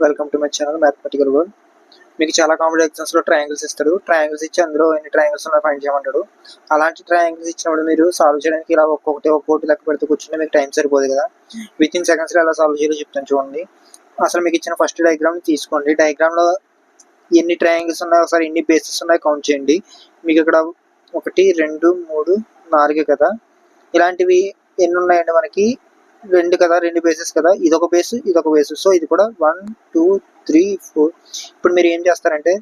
Welcome to my channel mathematical world. మీకు చాలా competitive ఎగ్జామ్స్లో ట్రయాంగిల్స్ ఇస్తాడు. ట్రయాంగిల్స్ ఇచ్చి అందులో ఎన్ని ట్రయాంగిల్స్ ఉన్నాయో ఫైండ్ చేయమంటాడు. అలాంటి ట్రయాంగిల్స్ ఇచ్చినప్పుడు మీరు సాల్వ్ చేయడానికి ఇలా ఒక్కొక్కటి లెక్క పెడితే కూర్చుంటే మీకు టైం సరిపోదు కదా. విత్ ఇన్ సెకండ్స్లో ఎలా సాల్వ్ చేయాలో చెప్తాను చూడండి. అసలు మీకు ఇచ్చిన ఫస్ట్ డయాగ్రామ్ తీసుకోండి. డయాగ్రామ్లో ఎన్ని ట్రయాంగిల్స్ ఉన్నాయో ఒకసారి ఎన్ని బేసెస్ ఉన్నాయో కౌంట్ చేయండి. మీకు ఇక్కడ 1 2 3 4 కదా. ఇలాంటివి ఎన్ని ఉన్నాయండి మనకి? 2 కదా, 2 బేసెస్ కదా. ఇదొక బేసు, ఇదొక బేసు. సో ఇది కూడా 1 2 3 4. ఇప్పుడు మీరు ఏం చేస్తారంటే,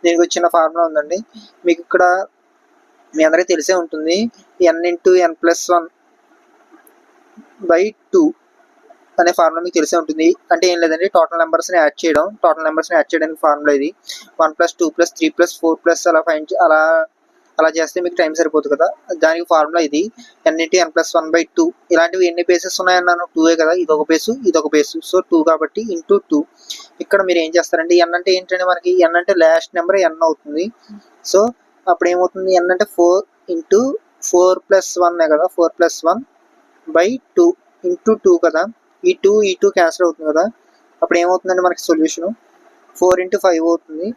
దీనికి వచ్చిన ఫార్ములా ఉందండి. మీకు ఇక్కడ మీ అందరికీ తెలిసే ఉంటుంది, n × n+1 / 2 అనే ఫార్ములా మీకు తెలిసే ఉంటుంది. అంటే ఏం లేదండి, టోటల్ నెంబర్స్ని యాడ్ చేయడానికి ఫార్ములా ఇది. 1 + 2 + 3 + 4 అలా చేస్తే మీకు టైం సరిపోతుంది కదా. దానికి ఫార్ములా ఇది n × n+1/2. ఇలాంటివి ఎన్ని బేసెస్ ఉన్నాయన్నాను? 2 కదా. ఇదొక బేసు, ఇదొక బేసు. సో 2 కాబట్టి ఇంటూ 2. ఇక్కడ మీరు ఏం చేస్తారంటే, n అంటే ఏంటంటే మనకి n అంటే లాస్ట్ నెంబర్ n అవుతుంది. సో అప్పుడు ఏమవుతుంది? n అంటే 4 × 4 + 1 కదా. 4 + 1/2 ఇంటూ 2 కదా. ఈ 2 క్యాన్సిల్ అవుతుంది కదా. అప్పుడు ఏమవుతుందండి మనకి సొల్యూషను? 4 × 5 అవుతుంది.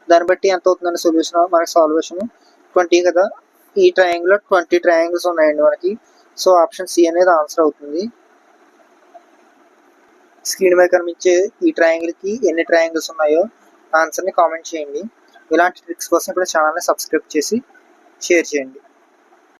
దాన్ని బట్టి ఎంత అవుతుందండి సొల్యూషన్? మనకి సాల్వేషన్ 20 కదా. ఈ ట్రయాంగిల్లో 20 ట్రయాంగిల్స్ ఉన్నాయండి మనకి. సో ఆప్షన్ సి అనేది ఆన్సర్ అవుతుంది. స్క్రీన్ మీద కనిపించే ఈ ట్రయాంగిల్కి ఎన్ని ట్రయాంగిల్స్ ఉన్నాయో ఆన్సర్ని కామెంట్ చేయండి. ఇలాంటి ట్రిక్స్ కోసం ఇప్పుడు ఛానల్ని సబ్స్క్రైబ్ చేసి షేర్ చేయండి.